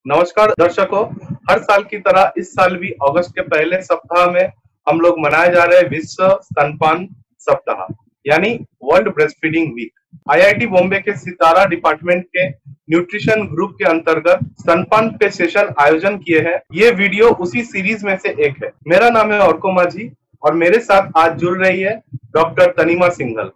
नमस्कार दर्शकों। हर साल की तरह इस साल भी अगस्त के पहले सप्ताह में हम लोग मनाए जा रहे विश्व स्तनपान सप्ताह यानी world breast feeding week. IIT Bombay के सितारा डिपार्टमेंट के न्यूट्रिशन ग्रुप के अंतर्गत स्तनपान पे सेशन आयोजन किए हैं। ये वीडियो उसी सीरीज में से एक है। मेरा नाम है अर्को माझी और मेरे साथ आज जुड़ रही है डॉक्टर तनीमा सिंघल।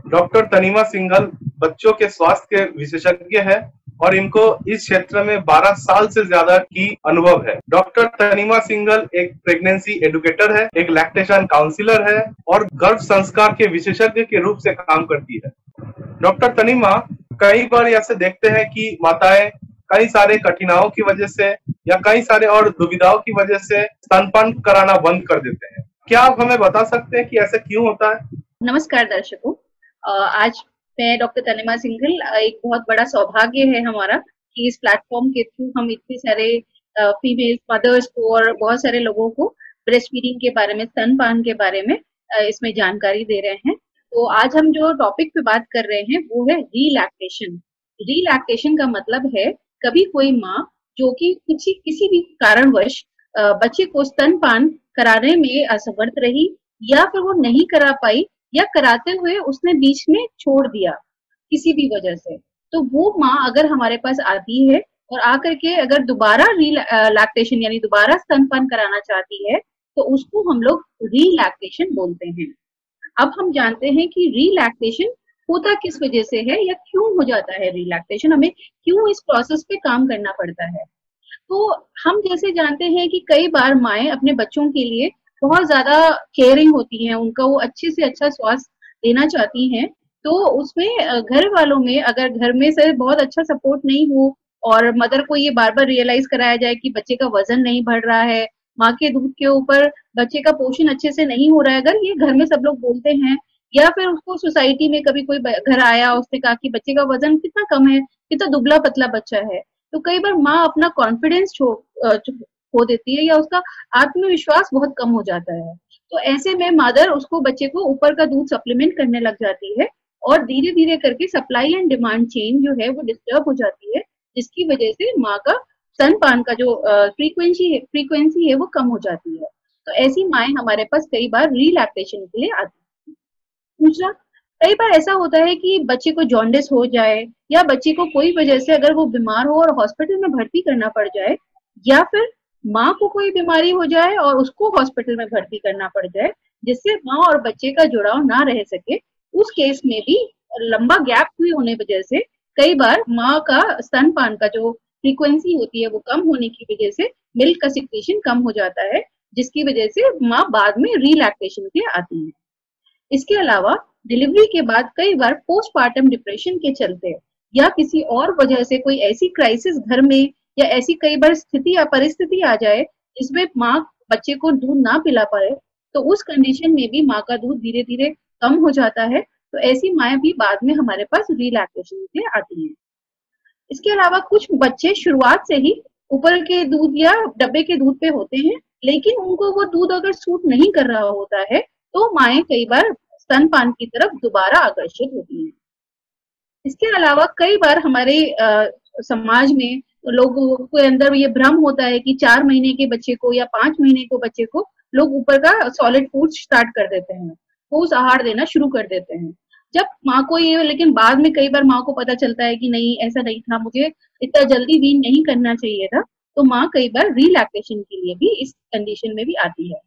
डॉक्टर तनीमा सिंघल बच्चों के स्वास्थ्य के विशेषज्ञ है और इनको इस क्षेत्र में 12 साल से ज्यादा की अनुभव है। डॉक्टर तनीमा सिंघल एक प्रेगनेंसी एडुकेटर है, एक लैक्टेशन काउंसलर है और गर्भ संस्कार के विशेषज्ञ के रूप से काम करती है। डॉक्टर तनीमा, कई बार ऐसे देखते हैं कि माताएं कई सारे कठिनाइयों की वजह से या कई सारे और दुविधाओं की वजह से स्तनपान कराना बंद कर देते हैं। क्या आप हमें बता सकते हैं कि ऐसा क्यों होता है? नमस्कार दर्शकों। आज मैं डॉक्टर तनिमा सिंघल। एक बहुत बड़ा सौभाग्य है हमारा कि इस प्लेटफॉर्म के थ्रू हम इतने सारे फीमेल मदर्स को और बहुत सारे लोगों को ब्रेस्ट फीडिंग के बारे में, स्तनपान के बारे में इसमें जानकारी दे रहे हैं। तो आज हम जो टॉपिक पे बात कर रहे हैं वो है रीलैक्टेशन। रीलैक्टेशन का मतलब है कभी कोई माँ जो कि किसी भी कारणवश बच्चे को स्तनपान कराने में असमर्थ रही या फिर वो नहीं करा पाई या कराते हुए उसने बीच में छोड़ दिया किसी भी वजह से, तो वो माँ अगर हमारे पास आती है और आकर के अगर दोबारा लैक्टेशन यानी दोबारा स्तनपान कराना चाहती है तो उसको हम लोग रीलैक्टेशन बोलते हैं। अब हम जानते हैं कि रीलैक्टेशन होता किस वजह से है या क्यों हो जाता है रीलैक्टेशन, हमें क्यों इस प्रोसेस पे काम करना पड़ता है। तो हम जैसे जानते हैं कि कई बार माएँ अपने बच्चों के लिए बहुत ज़्यादा केयरिंग होती हैं, उनका वो अच्छे से अच्छा स्वास्थ्य देना चाहती हैं। तो उसमें घर वालों में अगर घर में से बहुत अच्छा सपोर्ट नहीं हो और मदर को ये बार-बार रियलाइज़ कराया जाए कि बच्चे का वज़न नहीं बढ़ रहा है, माँ के दूध के ऊपर बच्चे का पोषण अच्छे से नहीं हो रहा है, अगर ये घर में सब लोग बोलते हैं या फिर उसको सोसाइटी में कभी कोई घर आया, उसने कहा कि बच्चे का वज़न कितना कम है, कितना दुबला-पतला बच्चा है। तो कई बार माँ अपना कॉन्फिडेंस खो देती है या उसका आत्मविश्वास बहुत कम हो जाता है। तो ऐसे में मदर उसको बच्चे को ऊपर का दूध सप्लीमेंट करने लग जाती है और धीरे-धीरे करके सप्लाई एंड डिमांड चेन जो है वो डिस्टर्ब हो जाती है, जिसकी वजह से माँ का स्तनपान का जो फ्रीक्वेंसी है वो कम हो जाती है। तो ऐसी माएँ हमारे पास कई बार रीलैक्टेशन के लिए आती हैं। दूसरा, कई बार ऐसा होता है कि बच्चे को जॉन्डिस हो जाए या बच्चे को कोई वजह से अगर वो बीमार हो और हॉस्पिटल में भर्ती करना पड़ जाए या फिर माँ को कोई बीमारी हो जाए और उसको हॉस्पिटल में भर्ती करना पड़ जाए जिससे माँ और बच्चे का जुड़ाव ना रह सके, उस केस में भी लंबा गैप हुए होने वजह से कई बार माँ का स्तनपान का जो फ्रीक्वेंसी होती है वो कम होने की वजह से मिल्क का सिक्रेशन कम हो जाता है, जिसकी वजह से माँ बाद में रीलैक्टेशन के आती है। इसके अलावा डिलीवरी के बाद कई बार पोस्टपार्टम डिप्रेशन के चलते या किसी और वजह से कोई ऐसी क्राइसिस घर में या ऐसी कई बार स्थिति या परिस्थिति आ जाए जिसमें माँ बच्चे को दूध ना पिला पाए, तो उस कंडीशन में भी माँ का दूध धीरे धीरे कम हो जाता है। तो ऐसी माएँ भी बाद में हमारे पास रिलैक्टेशन के लिए आती हैं। इसके अलावा कुछ बच्चे शुरुआत से ही ऊपर के दूध या डब्बे के दूध पे होते हैं, लेकिन उनको वो दूध अगर सूट नहीं कर रहा होता है तो माएँ कई बार स्तनपान की तरफ दोबारा आकर्षित होती हैं। इसके अलावा कई बार हमारे समाज में लोगों के अंदर ये भ्रम होता है कि 4 महीने के बच्चे को या 5 महीने को बच्चे को लोग ऊपर का सॉलिड फूड स्टार्ट कर देते हैं, ठोस आहार देना शुरू कर देते हैं। जब माँ को ये लेकिन बाद में कई बार माँ को पता चलता है कि नहीं ऐसा नहीं था, मुझे इतना जल्दी वीन नहीं करना चाहिए था, तो माँ कई बार रीलैक्टेशन के लिए भी इस कंडीशन में भी आती है।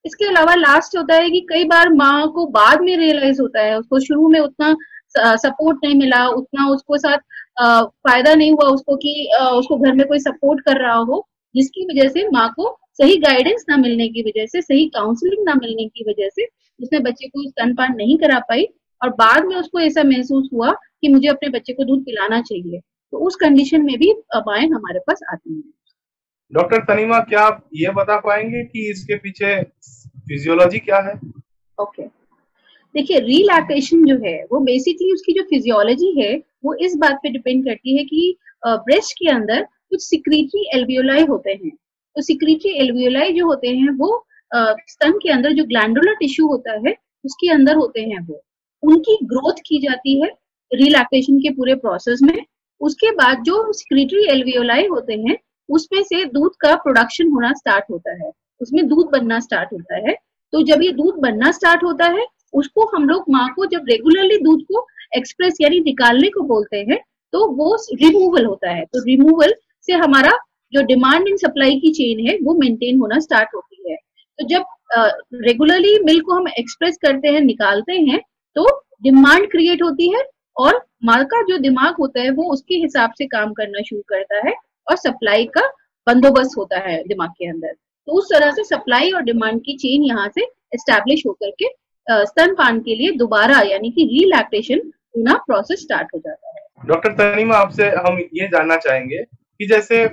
इसके अलावा लास्ट होता है कि कई बार माँ को बाद में रियलाइज होता है, उसको शुरू में उतना सपोर्ट नहीं मिला, उतना उसको साथ फायदा नहीं हुआ उसको कि उसको घर में कोई सपोर्ट कर रहा हो, जिसकी वजह से माँ को सही गाइडेंस ना मिलने की वजह से, सही काउंसलिंग ना मिलने की वजह से उसने बच्चे को स्तनपान नहीं करा पाई और बाद में उसको ऐसा महसूस हुआ कि मुझे अपने बच्चे को दूध पिलाना चाहिए। तो उस कंडीशन में भी माएँ हमारे पास आती हैं। डॉक्टर तनीमा, क्या आप ये बता पाएंगे कि इसके पीछे फिजियोलॉजी क्या है? ओके, देखिए रीलैक्टेशन जो है वो बेसिकली उसकी जो फिजियोलॉजी है वो इस बात पे डिपेंड करती है कि ब्रेस्ट के अंदर कुछ सिक्रीटरी एल्वियोलाई होते हैं। तो सिक्रीटरी एल्वियोलाई जो होते हैं वो स्तन के अंदर जो ग्लैंडुलर टिश्यू होता है उसके अंदर होते हैं, वो उनकी ग्रोथ की जाती है रिलैक्टेशन के पूरे प्रोसेस में। उसके बाद जो सिक्रीटरी एल्वियोलाई होते हैं उसमें से दूध का प्रोडक्शन होना स्टार्ट होता है, उसमें दूध बनना स्टार्ट होता है। तो जब ये दूध बनना स्टार्ट होता है उसको हम लोग माँ को जब रेगुलरली दूध को एक्सप्रेस यानी निकालने को बोलते हैं तो वो रिमूवल होता है। तो रिमूवल से हमारा जो डिमांड एंड सप्लाई की चेन है वो मेंटेन होना स्टार्ट होती है। तो जब रेगुलरली मिल्क को हम एक्सप्रेस करते हैं, निकालते हैं, तो डिमांड क्रिएट होती है और माँ का जो दिमाग होता है वो उसके हिसाब से काम करना शुरू करता है और सप्लाई का बंदोबस्त होता है दिमाग के अंदर। तो उस तरह से सप्लाई और डिमांड की चेन यहाँ से एस्टैब्लिश होकर के स्तनपान के लिए दोबारा यानी कि रीलैक्टेशन पूरा प्रोसेस स्टार्ट हो जाता है। डॉक्टर तनीमा, आपसे हम ये जानना चाहेंगे कि जैसे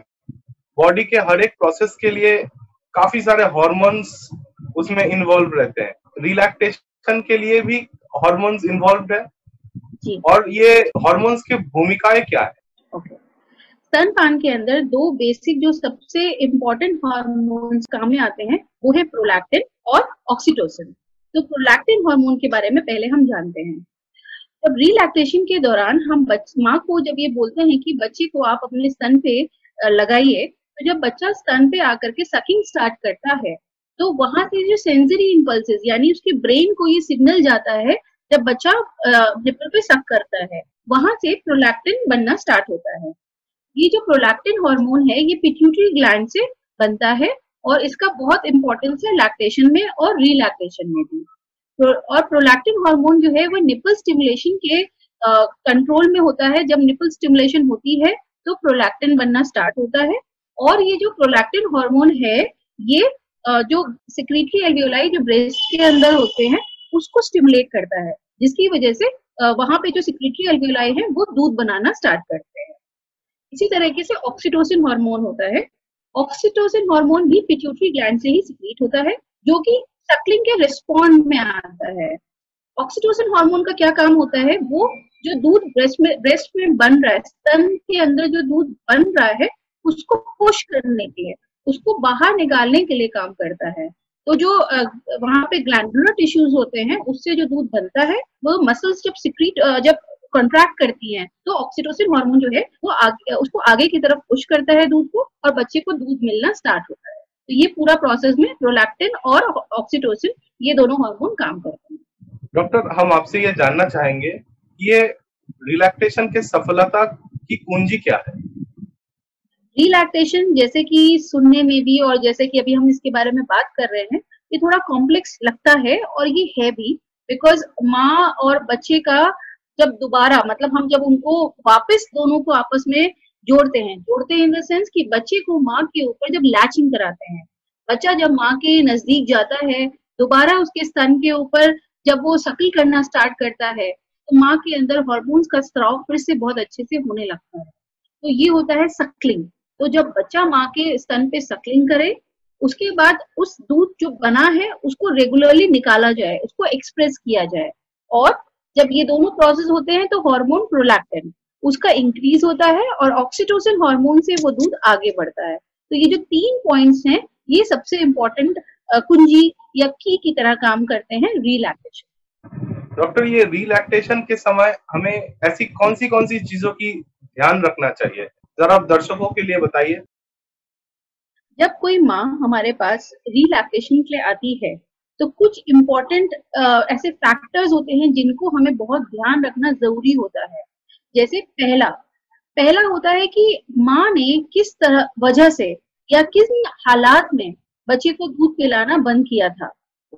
बॉडी के हर एक प्रोसेस के लिए काफी सारे हार्मोन्स उसमें इन्वॉल्व रहते हैं, रिलैक्टेशन के लिए भी हार्मोन्स इन्वॉल्व है जी। और ये हार्मोन्स की भूमिकाएं क्या है? ओके, स्तनपान के अंदर दो बेसिक जो सबसे इम्पोर्टेंट हार्मोन्स काम में आते हैं वो है प्रोलैक्टिन और ऑक्सीटोसिन। तो प्रोलैक्टिन हार्मोन के बारे में पहले हम जानते हैं। जब रिलैक्टेशन के दौरान हम माँ को जब ये बोलते हैं कि बच्चे को आप अपने स्तन पे लगाइए, तो जब बच्चा स्तन पे आकर के सकिंग स्टार्ट करता है तो वहां से जो सेंसरी इम्पल्सेस यानी उसके ब्रेन को ये सिग्नल जाता है, जब बच्चा निपल पे सक करता है वहां से प्रोलैक्टिन बनना स्टार्ट होता है। ये जो प्रोलैक्टिन हार्मोन है ये पिट्यूटरी ग्लैंड से बनता है और इसका बहुत इंपॉर्टेंस है लैक्टेशन में और रिलैक्टेशन में भी। और प्रोलैक्टिन हार्मोन जो है वो निपल स्टिमुलेशन के कंट्रोल में होता है। जब निपल स्टिमुलेशन होती है तो प्रोलैक्टिन बनना स्टार्ट होता है और ये जो प्रोलैक्टिन हार्मोन है ये जो सिक्रीटरी एल्वियोलाई जो ब्रेस्ट के अंदर होते हैं उसको स्टिमुलेट करता है, जिसकी वजह से वहां पे जो सिक्रीटरी एल्वियोलाई है वो दूध बनाना स्टार्ट करते हैं। इसी तरीके से ऑक्सीटोसिन हार्मोन होता है। ऑक्सीटोसिन हार्मोन भी पिट्यूटरी ग्लैंड से ही सिक्रीट होता है जो कि सकलिंग के रिस्पॉन्ड में आता है। ऑक्सीटोसिन हार्मोन का क्या काम होता है, वो जो दूध ब्रेस्ट में बन रहा है, स्तन के अंदर जो दूध बन रहा है उसको पुश करने के लिए, उसको बाहर निकालने के लिए काम करता है। तो जो वहां पे ग्लैंडुलर टिश्यूज होते हैं उससे जो दूध बनता है वो मसल्स जब सिक्रीट जब कॉन्ट्रैक्ट करती हैं तो ऑक्सीटोसिन हार्मोन जो है वो उसको आगे की तरफ पुश करता है दूध को और बच्चे को दूध मिलना स्टार्ट होता है। तो ये पूरा प्रोसेस में प्रोलैक्टिन और ऑक्सीटोसिन ये दोनों हार्मोन काम करते हैं। डॉक्टर, हम आपसे ये जानना चाहेंगे कि ये रिलैक्टेशन के सफलता की कुंजी क्या है? रिलैक्टेशन जैसे कि सुनने में भी और जैसे कि अभी हम इसके बारे में बात कर रहे हैं ये थोड़ा कॉम्प्लेक्स लगता है और ये है भी, बिकॉज माँ और बच्चे का जब दोबारा मतलब हम जब उनको वापस दोनों को आपस में जोड़ते हैं इन द सेंस कि बच्चे को माँ के ऊपर जब लैचिंग कराते हैं, बच्चा जब माँ के नजदीक जाता है दोबारा उसके स्तन के ऊपर जब वो सकल करना स्टार्ट करता है तो माँ के अंदर हार्मोन्स का स्त्राव फिर से बहुत अच्छे से होने लगता है। तो ये होता है सकलिंग। तो जब बच्चा माँ के स्तन पे सकलिंग करे उसके बाद उस दूध जो बना है उसको रेगुलरली निकाला जाए, उसको एक्सप्रेस किया जाए और जब ये दोनों प्रोसेस होते हैं तो हार्मोन प्रोलैक्टिन उसका इंक्रीज होता है और ऑक्सीटोसिन हार्मोन से वो दूध आगे बढ़ता है। तो ये जो 3 पॉइंट्स हैं ये सबसे इम्पोर्टेंट कुंजी या की तरह काम करते हैं रिलैक्टेशन। डॉक्टर, ये रिलैक्टेशन के समय हमें ऐसी कौन सी चीजों की ध्यान रखना चाहिए, जरा आप दर्शकों के लिए बताइए। जब कोई माँ हमारे पास रिलैक्टेशन के लिए आती है तो कुछ इम्पोर्टेंट ऐसे फैक्टर्स होते हैं जिनको हमें बहुत ध्यान रखना जरूरी होता है। जैसे पहला होता है कि माँ ने किस तरह वजह से या किस हालात में बच्चे को दूध पिलाना बंद किया था,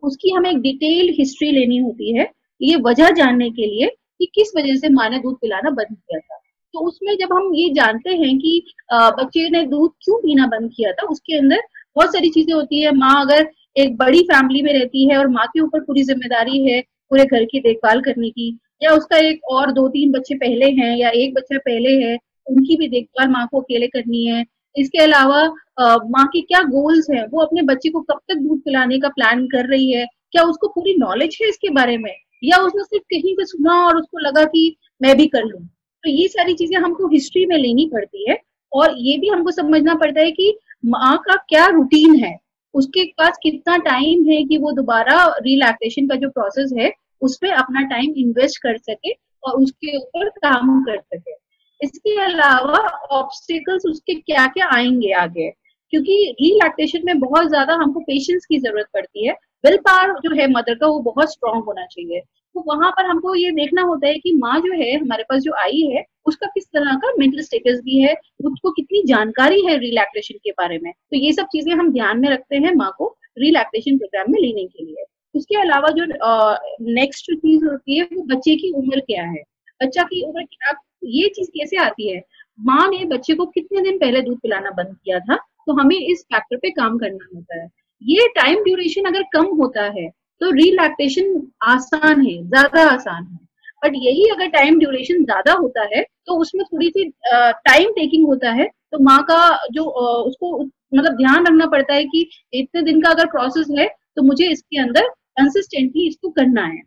उसकी हमें एक डिटेल्ड हिस्ट्री लेनी होती है ये वजह जानने के लिए कि किस वजह से माँ ने दूध पिलाना बंद किया था। तो उसमें जब हम ये जानते हैं कि बच्चे ने दूध क्यों पीना बंद किया था, उसके अंदर बहुत सारी चीजें होती है। माँ अगर एक बड़ी फैमिली में रहती है और माँ के ऊपर पूरी जिम्मेदारी है पूरे घर की देखभाल करने की, या उसका एक और 2-3 बच्चे पहले हैं या एक बच्चा पहले है, उनकी भी देखभाल माँ को अकेले करनी है। इसके अलावा माँ के क्या गोल्स हैं, वो अपने बच्चे को कब तक दूध पिलाने का प्लान कर रही है, क्या उसको पूरी नॉलेज है इसके बारे में या उसने सिर्फ कहीं पे सुना और उसको लगा कि मैं भी कर लूं। तो ये सारी चीजें हमको हिस्ट्री में लेनी पड़ती है और ये भी हमको समझना पड़ता है कि माँ का क्या रूटीन है, उसके पास कितना टाइम है कि वो दोबारा रिलैक्टेशन का जो प्रोसेस है उसपे अपना टाइम इन्वेस्ट कर सके और उसके ऊपर काम कर सके। इसके अलावा ऑब्स्टिकल्स उसके क्या क्या आएंगे आगे, क्योंकि रीलैक्टेशन में बहुत ज्यादा हमको पेशेंस की जरूरत पड़ती है। विल पावर जो है मदर का वो बहुत स्ट्रांग होना चाहिए। तो वहां पर हमको ये देखना होता है कि माँ जो है हमारे पास जो आई है उसका किस तरह का मेंटल स्टेटस भी है, उसको कितनी जानकारी है रिलैक्टेशन के बारे में। तो ये सब चीजें हम ध्यान में रखते हैं माँ को रिलैक्टेशन प्रोग्राम में लेने के लिए। उसके अलावा जो नेक्स्ट चीज होती है वो बच्चे की उम्र क्या है। बच्चा की उम्र क्या, ये चीज कैसे आती है, माँ ने बच्चे को कितने दिन पहले दूध पिलाना बंद किया था, तो हमें इस फैक्टर पे काम करना होता है। ये टाइम ड्यूरेशन अगर कम होता है तो रिलैक्टेशन आसान है, ज्यादा आसान है। बट यही अगर टाइम ड्यूरेशन ज्यादा होता है तो उसमें थोड़ी सी टाइम टेकिंग होता है। तो माँ का जो उसको मतलब ध्यान रखना पड़ता है कि इतने दिन का अगर प्रोसेस है तो मुझे इसके अंदर कंसिस्टेंटली इसको करना है।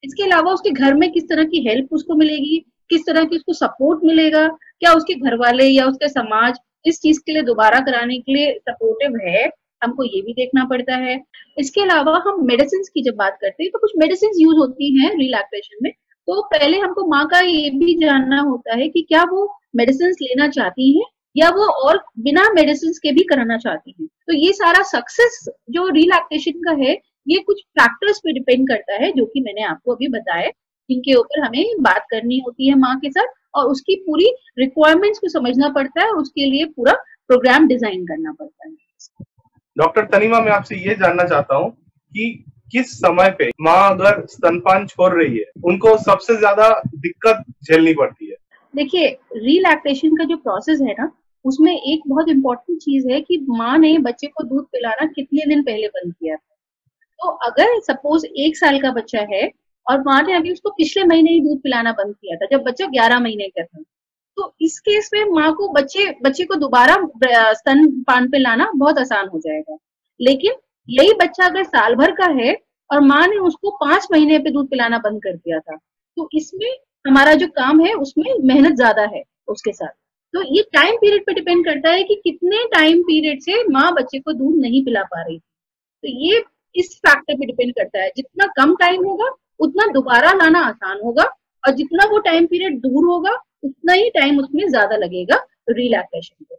इसके अलावा उसके घर में किस तरह की हेल्प उसको मिलेगी, किस तरह की उसको सपोर्ट मिलेगा, क्या उसके घर वाले या उसके समाज इस चीज के लिए दोबारा कराने के लिए सपोर्टिव है, हमको ये भी देखना पड़ता है। इसके अलावा हम मेडिसिन की जब बात करते हैं तो कुछ मेडिसिन यूज होती हैं रिलैक्सेशन में। तो पहले हमको माँ का ये भी जानना होता है कि क्या वो मेडिसिन लेना चाहती है या वो और बिना मेडिसिन के भी कराना चाहती है। तो ये सारा सक्सेस जो रिलैक्सेशन का है ये कुछ फैक्टर्स पे डिपेंड करता है जो कि मैंने आपको अभी बताया, जिनके ऊपर हमें बात करनी होती है माँ के साथ और उसकी पूरी रिक्वायरमेंट्स को समझना पड़ता है और उसके लिए पूरा प्रोग्राम डिजाइन करना पड़ता है। डॉक्टर तनीमा, मैं आपसे ये जानना चाहता हूँ कि किस समय पे माँ अगर स्तनपान छोड़ रही है उनको सबसे ज्यादा दिक्कत झेलनी पड़ती है? देखिए, रिलैक्टेशन का जो प्रोसेस है ना उसमें एक बहुत इंपॉर्टेंट चीज है कि माँ ने बच्चे को दूध पिलाना कितने दिन पहले बंद किया था। तो अगर सपोज 1 साल का बच्चा है और माँ ने अभी उसको पिछले महीने ही दूध पिलाना बंद किया था जब बच्चा 11 महीने का था, तो इस केस में माँ को बच्चे बच्चे को दोबारा स्तनपान पे लाना बहुत आसान हो जाएगा। लेकिन यही बच्चा अगर साल भर का है और माँ ने उसको 5 महीने पे दूध पिलाना बंद कर दिया था, तो इसमें हमारा जो काम है उसमें मेहनत ज्यादा है उसके साथ। तो ये टाइम पीरियड पे डिपेंड करता है कि कितने टाइम पीरियड से माँ बच्चे को दूध नहीं पिला पा रही थी। तो ये इस फैक्टर पे डिपेंड करता है, जितना कम टाइम होगा उतना दोबारा लाना आसान होगा और जितना वो टाइम पीरियड दूर होगा उतना ही टाइम उसमें ज्यादा लगेगा रिलैक्सेशन पे।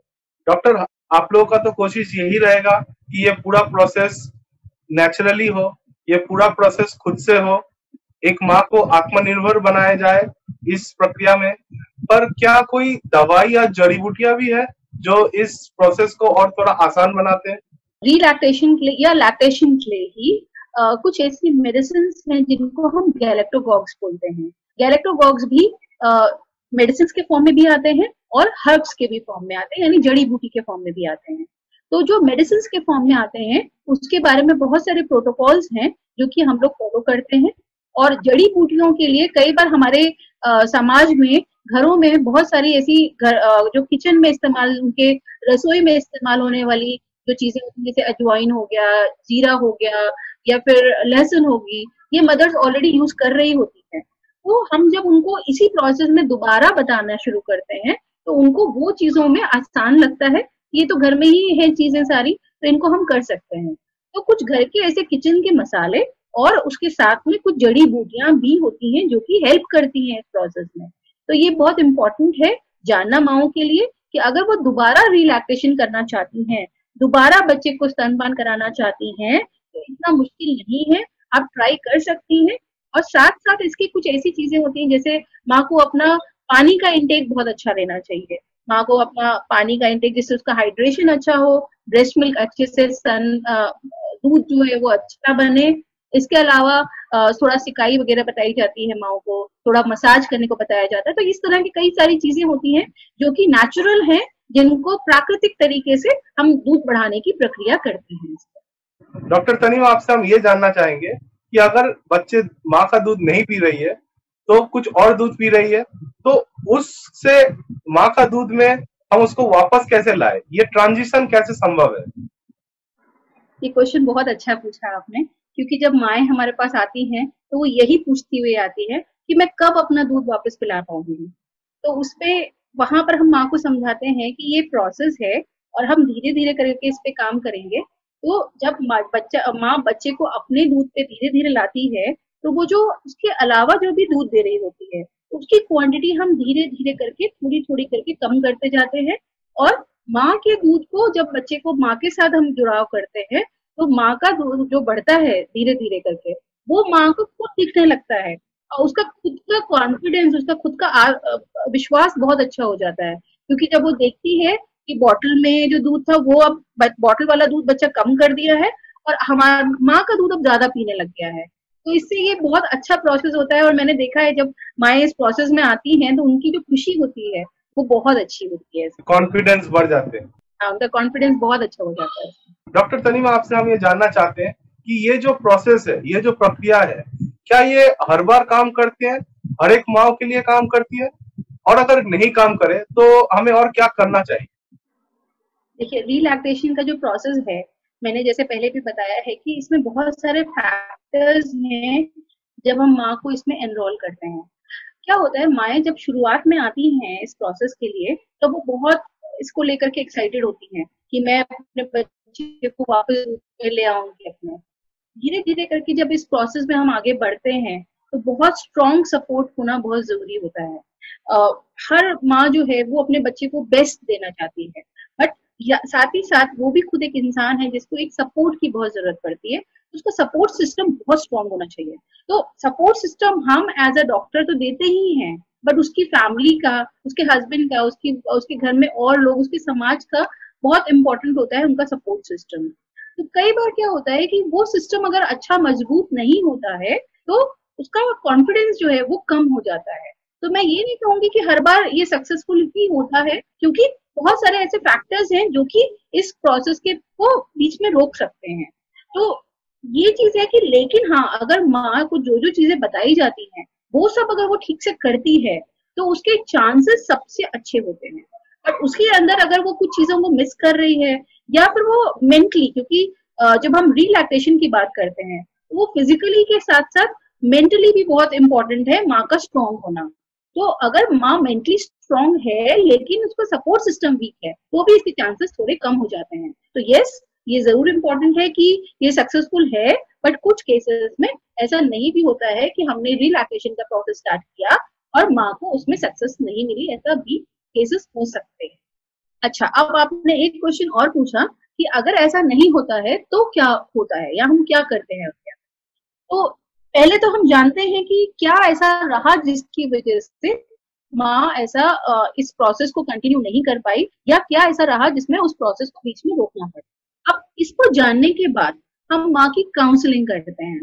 डॉक्टर, आप लोगों का तो कोशिश यही रहेगा कि ये पूरा प्रोसेस नेचुरली हो, ये पूरा प्रोसेस खुद से हो, एक माँ को आत्मनिर्भर बनाया जाए इस प्रक्रिया में। पर क्या कोई दवाई या जड़ी बूटियां भी है जो इस प्रोसेस को और थोड़ा आसान बनाते हैं? रिलैक्टेशन के लिए या लैक्टेशन के लिए ही कुछ ऐसी मेडिसिन हैं जिनको हम गैलेक्टोगॉग्स बोलते हैं। गैलेक्टोगॉग्स भी मेडिसिन के फॉर्म में भी आते हैं और हर्ब्स के भी फॉर्म में आते हैं, यानी जड़ी बूटी के फॉर्म में भी आते हैं। तो जो मेडिसिन के फॉर्म में आते हैं उसके बारे में बहुत सारे प्रोटोकॉल्स हैं जो कि हम लोग फॉलो करते हैं। और जड़ी बूटियों के लिए कई बार हमारे समाज में घरों में बहुत सारी ऐसी जो किचन में इस्तेमाल, उनके रसोई में इस्तेमाल होने वाली जो चीजें होती हैं, जैसे अजवाइन हो गया, जीरा हो गया या फिर लहसुन होगी, ये मदर्स ऑलरेडी यूज कर रही होती है। तो हम जब उनको इसी प्रोसेस में दोबारा बताना शुरू करते हैं तो उनको वो चीजों में आसान लगता है, ये तो घर में ही है चीजें सारी, तो इनको हम कर सकते हैं। तो कुछ घर के ऐसे किचन के मसाले और उसके साथ में कुछ जड़ी बूटियां भी होती हैं जो कि हेल्प करती हैं इस प्रोसेस में। तो ये बहुत इंपॉर्टेंट है जानना माओ के लिए कि अगर वो दोबारा रिलैक्टेशन करना चाहती हैं, दोबारा बच्चे को स्तनपान कराना चाहती हैं, तो इतना मुश्किल नहीं है, आप ट्राई कर सकती हैं। और साथ साथ इसकी कुछ ऐसी चीजें होती हैं जैसे माँ को अपना पानी का इंटेक बहुत अच्छा लेना चाहिए। माँ को अपना पानी का इंटेक जिससे उसका हाइड्रेशन अच्छा हो, ब्रेस्ट मिल्क अच्छे से दूध जो है वो अच्छा बने। इसके अलावा थोड़ा सिकाई वगैरह बताई जाती है माओ को, थोड़ा मसाज करने को बताया जाता है। तो इस तरह की कई सारी चीजें होती हैं जो कि नेचुरल है, जिनको प्राकृतिक तरीके से हम दूध बढ़ाने की प्रक्रिया करते हैं। डॉक्टर तनीम, आपसे हम ये जानना चाहेंगे कि अगर बच्चे माँ का दूध नहीं पी रही है तो कुछ और दूध पी रही है, तो उससे माँ का दूध में हम उसको वापस कैसे लाए, ये ट्रांजिशन कैसे संभव है? ये क्वेश्चन बहुत अच्छा पूछा आपने, क्योंकि जब माएँ हमारे पास आती हैं तो वो यही पूछती हुई आती है कि मैं कब अपना दूध वापस पिला पाऊंगी। तो उसपे वहां पर हम माँ को समझाते हैं कि ये प्रोसेस है और हम धीरे धीरे करके इस पे काम करेंगे। तो जब माँ बच्चे को अपने दूध पे धीरे धीरे लाती है तो वो जो उसके अलावा जो भी दूध दे रही होती है उसकी क्वांटिटी हम धीरे धीरे करके थोड़ी थोड़ी करके कम करते जाते हैं। और माँ के दूध को जब बच्चे को माँ के साथ हम जुड़ाव करते हैं तो माँ का दूध जो बढ़ता है धीरे धीरे करके वो माँ को खुद दिखने लगता है और उसका खुद का कॉन्फिडेंस, उसका खुद का विश्वास बहुत अच्छा हो जाता है, क्योंकि जब वो देखती है कि बॉटल में जो दूध था वो अब बॉटल वाला दूध बच्चा कम कर दिया है और हमारा माँ का दूध अब ज्यादा पीने लग गया है। तो इससे ये बहुत अच्छा प्रोसेस होता है और मैंने देखा है जब माएँ इस प्रोसेस में आती हैं तो उनकी जो खुशी होती है वो बहुत अच्छी होती है। कॉन्फिडेंस बढ़ जाते हैं। हाँ, उनका कॉन्फिडेंस बहुत अच्छा हो जाता है। डॉक्टर तनीमा, आपसे हम ये जानना चाहते हैं कि ये जो प्रोसेस है, ये जो प्रक्रिया है, क्या ये हर बार काम करते हैं, हर एक माँ के लिए काम करती है, और अगर नहीं काम करे तो हमें और क्या करना चाहिए? देखिए, रिलैक्टेशन का जो प्रोसेस है, मैंने जैसे पहले भी बताया है कि इसमें बहुत सारे फैक्टर्स हैं जब हम माँ को इसमें एनरोल करते हैं। क्या होता है, माएँ जब शुरुआत में आती हैं इस प्रोसेस के लिए, तो वो बहुत इसको लेकर के एक्साइटेड होती हैं कि मैं अपने बच्चे को वापस में ले आऊँगी अपने। धीरे-धीरे करके जब इस प्रोसेस में हम आगे बढ़ते हैं, तो बहुत स्ट्रॉन्ग सपोर्ट होना बहुत ज़रूरी होता है। अ, हर माँ जो है वो अपने बच्चे को बेस्ट देना चाहती है, बट या साथ ही साथ वो भी खुद एक इंसान है जिसको एक सपोर्ट की बहुत ज़रूरत पड़ती है। उसका सपोर्ट सिस्टम बहुत स्ट्रॉन्ग होना चाहिए। तो सपोर्ट सिस्टम हम एज़ अ डॉक्टर तो देते ही हैं, बट उसकी फैमिली का, उसके हस्बैंड का, उसकी उसके घर में और लोग, उसके समाज का बहुत इम्पोर्टेंट होता है उनका सपोर्ट सिस्टम। तो कई बार क्या होता है कि वो सिस्टम अगर अच्छा मजबूत नहीं होता है तो उसका कॉन्फिडेंस जो है वो कम हो जाता है। तो मैं ये नहीं कहूंगी कि हर बार ये सक्सेसफुल ही होता है, क्योंकि बहुत सारे ऐसे फैक्टर्स हैं जो कि इस प्रोसेस के को बीच में रोक सकते हैं। तो ये चीज है कि लेकिन हाँ, अगर माँ को जो जो चीजें बताई जाती हैं वो सब अगर वो ठीक से करती है तो उसके चांसेस सबसे अच्छे होते हैं। और उसके अंदर अगर वो कुछ चीजों को मिस कर रही है या फिर वो मेंटली, क्योंकि जब हम रिलैक्टेशन की बात करते हैं तो वो फिजिकली के साथ साथ मेंटली भी बहुत इंपॉर्टेंट है माँ का स्ट्रॉन्ग होना। तो अगर माँ मेंटली स्ट्रॉन्ग है लेकिन उसका सपोर्ट सिस्टम वीक है तो भी इसके चांसेस थोड़े कम हो जाते हैं। तो यस, ये जरूर इम्पोर्टेंट है कि ये सक्सेसफुल है, बट कुछ केसेस में ऐसा नहीं भी होता है कि हमने रिलैक्सेशन का प्रोसेस स्टार्ट किया और माँ को उसमें सक्सेस नहीं मिली, ऐसा भी केसेस हो सकते हैं। अच्छा, अब आपने एक क्वेश्चन और पूछा कि अगर ऐसा नहीं होता है तो क्या होता है या हम क्या करते हैं उसके? तो पहले तो हम जानते हैं कि क्या ऐसा रहा जिसकी वजह से माँ ऐसा इस प्रोसेस को कंटिन्यू नहीं कर पाई, या क्या ऐसा रहा जिसमें उस प्रोसेस को बीच में रोकना पड़ा। अब इसको जानने के बाद हम माँ की काउंसलिंग करते हैं।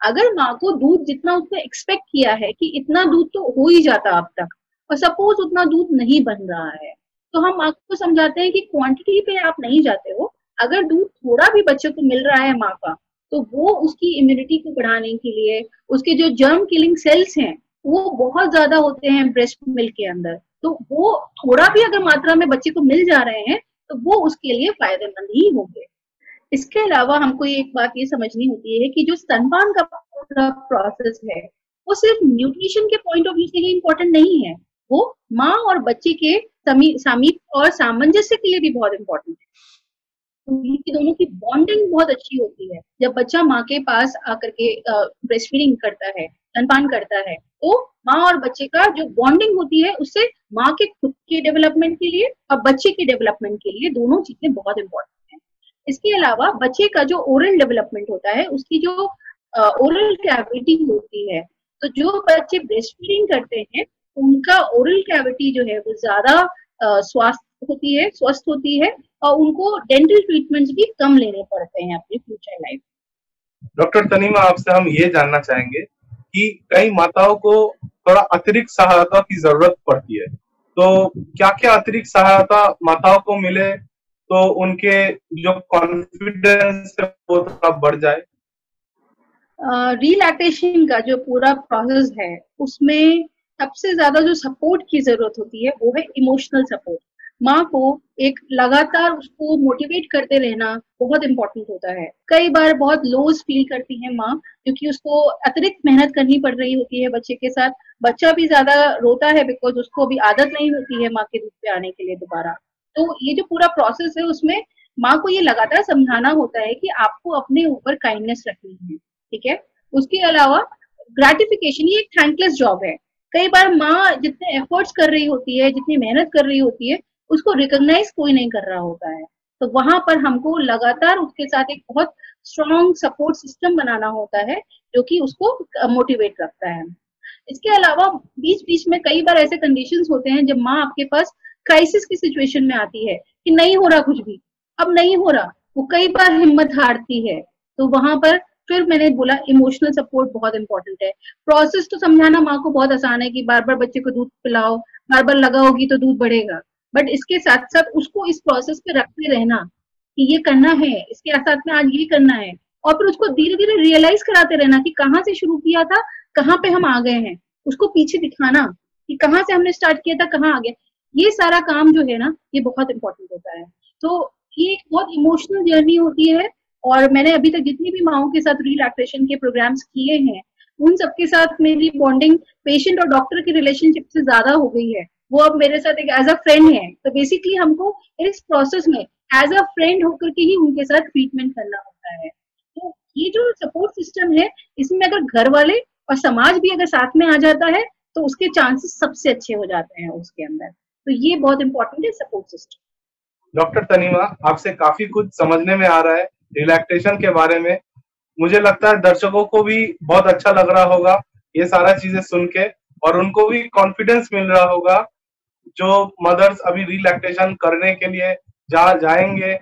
अगर माँ को दूध जितना उसने एक्सपेक्ट किया है कि इतना दूध तो हो ही जाता अब तक, और सपोज उतना दूध नहीं बन रहा है, तो हम माँ को समझाते हैं कि क्वांटिटी पे आप नहीं जाते हो। अगर दूध थोड़ा भी बच्चे को मिल रहा है माँ का, तो वो उसकी इम्यूनिटी को बढ़ाने के लिए, उसके जो जर्म किलिंग सेल्स हैं वो बहुत ज्यादा होते हैं ब्रेस्ट मिल्क के अंदर, तो वो थोड़ा भी अगर मात्रा में बच्चे को मिल जा रहे हैं तो वो उसके लिए फायदेमंद ही होंगे। इसके अलावा हमको एक बात ये समझनी होती है कि जो स्तनपान का पूरा प्रोसेस है वो सिर्फ न्यूट्रिशन के पॉइंट ऑफ व्यू से ही इम्पोर्टेंट नहीं है, वो माँ और बच्चे के सामीप्य और सामंजस्य के लिए भी बहुत इम्पोर्टेंट है। उनकी दोनों की बॉन्डिंग बहुत अच्छी होती है। जब बच्चा माँ के पास आकर के ब्रेस्ट फीडिंग करता है, स्तनपान करता है, तो माँ और बच्चे का जो बॉन्डिंग होती है उससे माँ के खुद के डेवलपमेंट के लिए और बच्चे के डेवलपमेंट के लिए दोनों चीजें बहुत इंपॉर्टेंट हैं। इसके अलावा बच्चे का जो ओरल डेवलपमेंट होता है, उसकी जो ओरल कैविटी होती है, तो जो बच्चे ब्रेस्ट फीडिंग करते हैं उनका ओरल कैविटी जो है वो ज्यादा स्वस्थ होती है और उनको डेंटल ट्रीटमेंट्स भी कम लेने पड़ते हैं अपनी फ्यूचर लाइफ। डॉक्टर तनीमा, आपसे हम ये जानना चाहेंगे कि कई माताओं को थोड़ा अतिरिक्त सहायता की जरूरत पड़ती है, तो क्या-क्या अतिरिक्त सहायता माताओं को मिले तो उनके जो कॉन्फिडेंस है वो थोड़ा बढ़ जाए? रिलैक्टेशन का जो पूरा प्रोसेस है उसमें सबसे ज्यादा जो सपोर्ट की जरूरत होती है वो है इमोशनल सपोर्ट। माँ को एक लगातार उसको मोटिवेट करते रहना बहुत इंपॉर्टेंट होता है। कई बार बहुत लोज फील करती है माँ, क्योंकि उसको अतिरिक्त मेहनत करनी पड़ रही होती है बच्चे के साथ। बच्चा भी ज्यादा रोता है बिकॉज उसको अभी आदत नहीं होती है माँ के दूध पे आने के लिए दोबारा। तो ये जो पूरा प्रोसेस है उसमें माँ को ये लगातार समझाना होता है कि आपको अपने ऊपर काइंडनेस रखनी है, ठीक है। उसके अलावा ग्रेटिफिकेशन, ये एक थैंकलेस जॉब है। कई बार माँ जितने एफर्ट्स कर रही होती है, जितनी मेहनत कर रही होती है, उसको रिकॉग्नाइज कोई नहीं कर रहा होता है। तो वहां पर हमको लगातार उसके साथ एक बहुत स्ट्रॉन्ग सपोर्ट सिस्टम बनाना होता है, जो कि उसको मोटिवेट रखता है। इसके अलावा बीच बीच में कई बार ऐसे कंडीशंस होते हैं जब माँ आपके पास क्राइसिस की सिचुएशन में आती है कि नहीं हो रहा कुछ भी, अब नहीं हो रहा, वो कई बार हिम्मत हारती है। तो वहां पर फिर मैंने बोला इमोशनल सपोर्ट बहुत इंपॉर्टेंट है। प्रोसेस तो समझाना माँ को बहुत आसान है कि बार बार बच्चे को दूध पिलाओ, बार बार लगाओगी तो दूध बढ़ेगा, बट इसके साथ साथ उसको इस प्रोसेस पे रखते रहना कि ये करना है, इसके साथ में आज ये करना है, और फिर उसको धीरे धीरे रियलाइज कराते रहना कि कहाँ से शुरू किया था, कहाँ पे हम आ गए हैं, उसको पीछे दिखाना कि कहाँ से हमने स्टार्ट किया था, कहाँ आ गए। ये सारा काम जो है ना, ये बहुत इंपॉर्टेंट होता है। तो ये एक बहुत इमोशनल जर्नी होती है। और मैंने अभी तक जितनी भी माओं के साथ रिलैक्सेशन के प्रोग्राम्स किए हैं, उन सबके साथ मेरी बॉन्डिंग पेशेंट और डॉक्टर की रिलेशनशिप से ज्यादा हो गई है। वो अब मेरे साथ एक एज अ फ्रेंड है। तो बेसिकली हमको इस प्रोसेस में एज अ फ्रेंड होकर के ही उनके साथ ट्रीटमेंट करना होता है। तो ये जो सपोर्ट सिस्टम है, इसमें अगर घर वाले और समाज भी अगर साथ में आ जाता है, तो उसके चांसेस सबसे अच्छे हो जाते हैं उसके अंदर। तो ये बहुत इंपॉर्टेंट है सपोर्ट सिस्टम। डॉक्टर तनीमा, आपसे काफी कुछ समझने में आ रहा है रिलैक्सेशन के बारे में। मुझे लगता है दर्शकों को भी बहुत अच्छा लग रहा होगा ये सारा चीजें सुन के, और उनको भी कॉन्फिडेंस मिल रहा होगा। जो मदर्स अभी रिलैक्सेशन करने के लिए जाएंगे,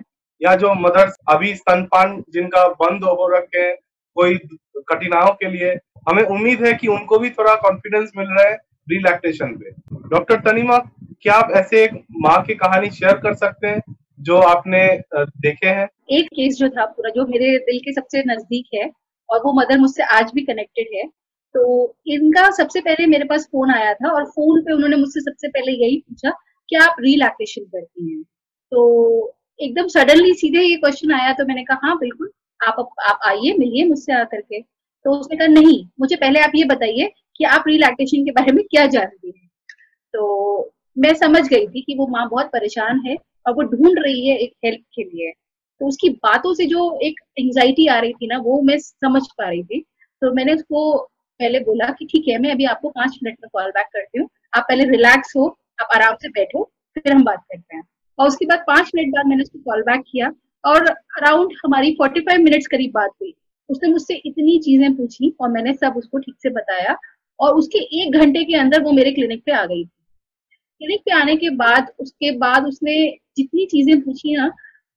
या जो मदर्स अभी स्तनपान जिनका बंद हो रखे हैं कोई कठिनाइयों के लिए, हमें उम्मीद है कि उनको भी थोड़ा कॉन्फिडेंस मिल रहा है रिलैक्सेशन पे। डॉक्टर तनीमा, क्या आप ऐसे एक माँ की कहानी शेयर कर सकते हैं जो आपने देखे हैं? एक केस जो था पूरा, जो मेरे दिल के सबसे नजदीक है, और वो मदर मुझसे आज भी कनेक्टेड है। तो इनका सबसे पहले मेरे पास फोन आया था, और फोन पे उन्होंने मुझसे सबसे पहले यही पूछा कि आप रिलैक्सेशन करती हैं। तो एकदम सडनली सीधे ये क्वेश्चन आया, तो मैंने कहा हाँ बिल्कुल, आप आइए, मिलिए मुझसे आकर के। तो उसने कहा नहीं, मुझे पहले आप ये बताइए कि आप रिलैक्सेशन के बारे में क्या जानती हैं। तो मैं समझ गई थी कि वो माँ बहुत परेशान है और वो ढूंढ रही है एक हेल्प के लिए। तो उसकी बातों से जो एक एंजाइटी आ रही थी ना, वो मैं समझ पा रही थी। तो मैंने उसको पहले बोला कि ठीक है, मैं अभी आपको 5 मिनट में कॉल बैक करती हूँ, आप पहले रिलैक्स हो, आप आराम से बैठो, फिर हम बात करते हैं। और उसके बाद 5 मिनट बाद मैंने उसको कॉल बैक किया, और अराउंड हमारी 45 मिनट्स करीब बात हुई। उसने मुझसे इतनी चीजें पूछी और मैंने सब उसको ठीक से बताया, और उसके 1 घंटे के अंदर वो मेरे क्लिनिक पे आ गई। क्लिनिक पे आने के बाद, उसके बाद उसने जितनी चीजें पूछी ना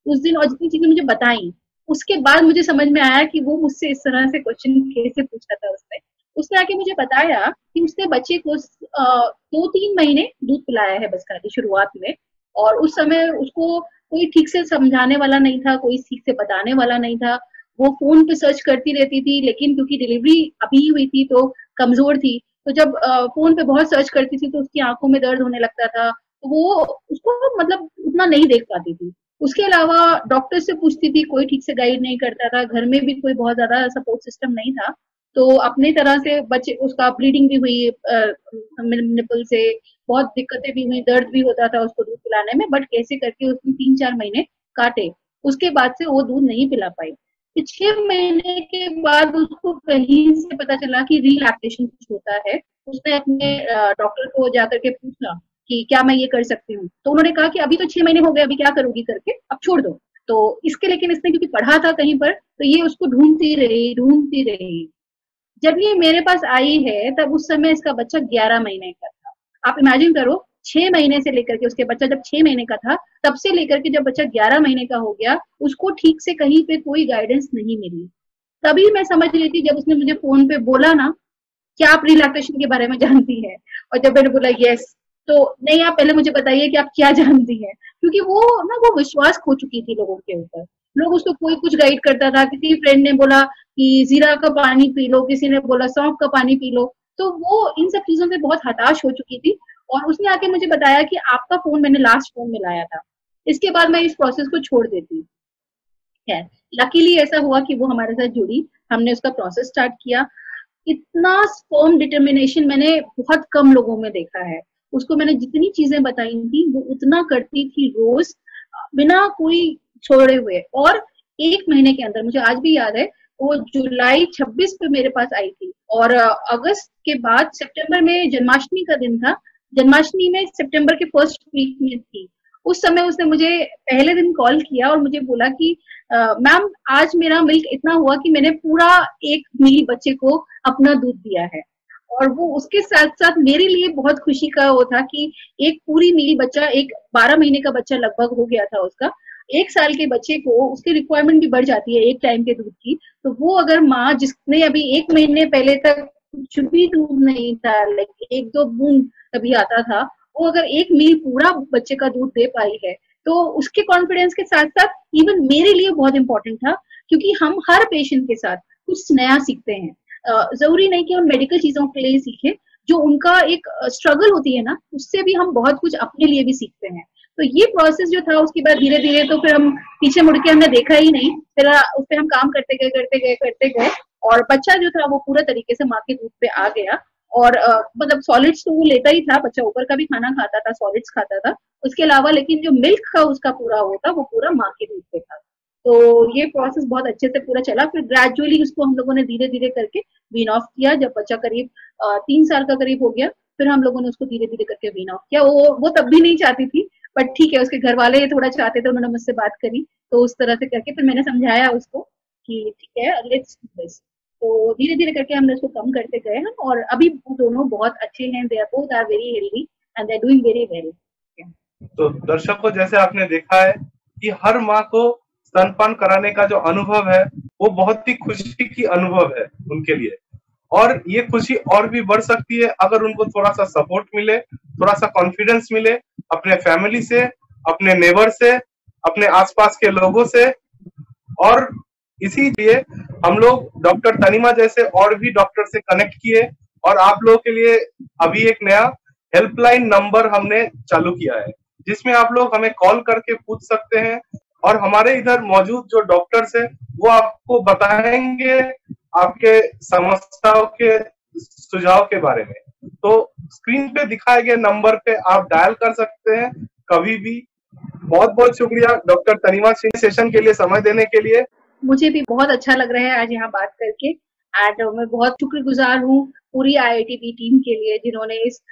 उस दिन, और जितनी चीजें मुझे बताई, उसके बाद मुझे समझ में आया कि वो मुझसे इस तरह से क्वेश्चन कैसे पूछा था उसने। उसने आके मुझे बताया कि उसने बच्चे को 2-3 महीने दूध पिलाया है बस खाली शुरुआत में, और उस समय उसको कोई ठीक से समझाने वाला नहीं था, कोई ठीक से बताने वाला नहीं था। वो फोन पे सर्च करती रहती थी, लेकिन क्योंकि डिलीवरी अभी हुई थी तो कमजोर थी, तो जब फोन पे बहुत सर्च करती थी तो उसकी आंखों में दर्द होने लगता था, तो वो उसको मतलब उतना नहीं देख पाती थी। उसके अलावा डॉक्टर से पूछती थी, कोई ठीक से गाइड नहीं करता था, घर में भी कोई बहुत ज्यादा सपोर्ट सिस्टम नहीं था। तो अपनी तरह से बच्चे, उसका ब्लीडिंग भी हुई निपल से, बहुत दिक्कतें भी हुई, दर्द भी होता था उसको दूध पिलाने में, बट कैसे करके उसने 3-4 महीने काटे। उसके बाद से वो दूध नहीं पिला पाई। 6 महीने के बाद उसको कहीं से पता चला कि रिलैक्सेशन कुछ होता है। उसने अपने डॉक्टर को जाकर के पूछा कि क्या मैं ये कर सकती हूँ। तो उन्होंने कहा कि अभी तो 6 महीने हो गए, अभी क्या करोगी करके, अब छोड़ दो। तो इसके, लेकिन इसने क्योंकि पढ़ा था कहीं पर, तो ये उसको ढूंढती रही। जब ये मेरे पास आई है, तब उस समय इसका बच्चा 11 महीने का था। आप इमेजिन करो, 6 महीने से लेकर के, उसके बच्चा जब 6 महीने का था, तब से लेकर के जब बच्चा 11 महीने का हो गया, उसको ठीक से कहीं पे कोई गाइडेंस नहीं मिली। तभी मैं समझ रही थी जब उसने मुझे फोन पे बोला ना, क्या आप रिलैक्सेशन के बारे में जानती हैं? और जब मैंने बोला यस, तो नहीं, आप पहले मुझे बताइए कि आप क्या जानती हैं। क्योंकि वो ना, वो विश्वास खो चुकी थी लोगों के ऊपर। लोग उसको कोई कुछ गाइड करता था, किसी फ्रेंड ने बोला कि जीरा का पानी पी लो, किसी ने बोला सौंफ का पानी पी लो। तो वो इन सब चीजों से बहुत हताश हो चुकी थी, और उसने आके मुझे बताया कि आपका फोन मैंने लास्ट फोन में लाया था, इसके बाद मैं इस प्रोसेस को छोड़ देती। है, लकीली ऐसा हुआ कि वो हमारे साथ जुड़ी, हमने उसका प्रोसेस स्टार्ट किया। इतना फर्म डिटर्मिनेशन मैंने बहुत कम लोगों में देखा है। उसको मैंने जितनी चीजें बताई थी, वो उतना करती थी रोज, बिना कोई छोड़े हुए। और 1 महीने के अंदर, मुझे आज भी याद है, वो जुलाई 26 पे मेरे पास आई थी। और अगस्त के बाद सितंबर में जन्माष्टमी का दिन था। जन्माष्टमी में सितंबर के फर्स्ट वीक में थी। उस समय उसने मुझे पहले दिन कॉल किया और मुझे बोला कि मैम आज मेरा मिल्क इतना हुआ कि मैंने पूरा एक मील बच्चे को अपना दूध दिया है। और वो उसके साथ साथ मेरे लिए बहुत खुशी का वो था कि एक पूरी मील बच्चा, एक 12 महीने का बच्चा लगभग हो गया था उसका, 1 साल के बच्चे को उसकी रिक्वायरमेंट भी बढ़ जाती है एक टाइम के दूध की। तो वो अगर माँ जिसने अभी 1 महीने पहले तक कुछ भी दूध नहीं था, लाइक 1-2 बूंद कभी आता था, वो अगर 1 मील पूरा बच्चे का दूध दे पाई है, तो उसके कॉन्फिडेंस के साथ साथ इवन मेरे लिए बहुत इंपॉर्टेंट था, क्योंकि हम हर पेशेंट के साथ कुछ नया सीखते हैं। जरूरी नहीं कि हम मेडिकल चीजों के लिए सीखे, जो उनका एक स्ट्रगल होती है ना, उससे भी हम बहुत कुछ अपने लिए भी सीखते हैं। तो ये प्रोसेस जो था, उसके बाद धीरे धीरे तो फिर हम पीछे मुड़ के हमने देखा ही नहीं, फिर उस पर हम काम करते गए और बच्चा जो था वो पूरा तरीके से माँ के दूध पे आ गया। और मतलब सॉलिड्स तो वो लेता ही था, बच्चा ऊपर का भी खाना खाता था, सॉलिड्स खाता था उसके अलावा, लेकिन जो मिल्क का उसका पूरा होता वो पूरा माँ के दूध पे था। तो ये प्रोसेस बहुत अच्छे से पूरा चला। फिर ग्रेजुअली उसको हम लोगों ने धीरे धीरे करके वीन ऑफ किया। जब बच्चा करीब 3 साल का करीब हो गया, फिर हम लोगों ने उसको धीरे धीरे करके वीन ऑफ किया। वो तब भी नहीं चाहती थी, बट ठीक है, उसके घर वाले थोड़ा चाहते थे, उन्होंने मुझसे बात करी, तो उस तरह से करके फिर मैंने समझाया उसको कि ठीक है, लेट्स डू दिस। तो धीरे धीरे करके हमने उसको कम करते गए हम, और अभी वो दोनों बहुत अच्छे हैं। They are both are very healthy and they are doing very well. तो दर्शकों, जैसे आपने देखा है कि हर माँ को स्तनपान कराने का जो अनुभव है वो बहुत ही खुशी की अनुभव है उनके लिए। और ये खुशी और भी बढ़ सकती है अगर उनको थोड़ा सा सपोर्ट मिले, थोड़ा सा कॉन्फिडेंस मिले अपने फैमिली से, अपने नेबर से, अपने आसपास के लोगों से। और इसीलिए हम लोग डॉक्टर तनिमा जैसे और भी डॉक्टर से कनेक्ट किए, और आप लोगों के लिए अभी एक नया हेल्पलाइन नंबर हमने चालू किया है, जिसमें आप लोग हमें कॉल करके पूछ सकते हैं, और हमारे इधर मौजूद जो डॉक्टर्स हैं वो आपको बताएंगे आपके समस्याओं के सुझाव के बारे में। तो स्क्रीन पे दिखाए गए नंबर पे आप डायल कर सकते हैं कभी भी। बहुत बहुत शुक्रिया डॉक्टर तनिमा सिंह, सेशन के लिए समय देने के लिए। मुझे भी बहुत अच्छा लग रहा है आज यहाँ बात करके, एंड मैं बहुत शुक्रगुजार हूँ पूरी आईआईटीबी टीम के लिए, जिन्होंने इस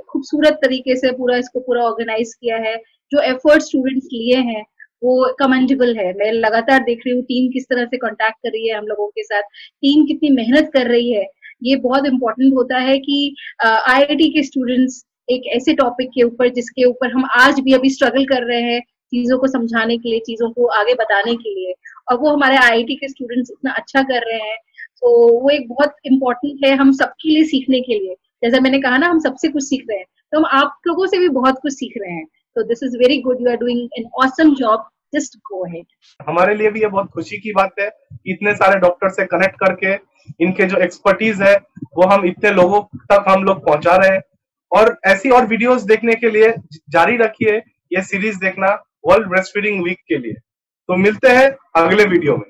खूबसूरत तरीके से इसको पूरा ऑर्गेनाइज किया है। जो एफर्ट स्टूडेंट्स लिए हैं वो कमेंडेबल है। मैं लगातार देख रही हूँ टीम किस तरह से कांटेक्ट कर रही है हम लोगों के साथ, टीम कितनी मेहनत कर रही है। ये बहुत इंपॉर्टेंट होता है कि आईआईटी के स्टूडेंट्स एक ऐसे टॉपिक के ऊपर, जिसके ऊपर हम आज भी अभी स्ट्रगल कर रहे हैं, चीजों को समझाने के लिए, चीजों को आगे बताने के लिए, और वो हमारे आईआईटी के स्टूडेंट्स इतना अच्छा कर रहे हैं। तो वो एक बहुत इम्पोर्टेंट है हम सबके लिए सीखने के लिए। जैसा मैंने कहा ना, हम सबसे कुछ सीख रहे हैं, तो हम आप लोगों से भी बहुत कुछ सीख रहे हैं। तो this is very good, you are doing an awesome job, just go ahead. हमारे लिए भी ये बहुत खुशी की बात है कि इतने सारे डॉक्टर से कनेक्ट करके इनके जो एक्सपर्टीज है वो हम इतने लोगों तक हम लोग पहुंचा रहे हैं। और ऐसी और वीडियोस देखने के लिए जारी रखिए ये सीरीज देखना वर्ल्ड ब्रेस्ट फीडिंग वीक के लिए। तो मिलते हैं अगले वीडियो में।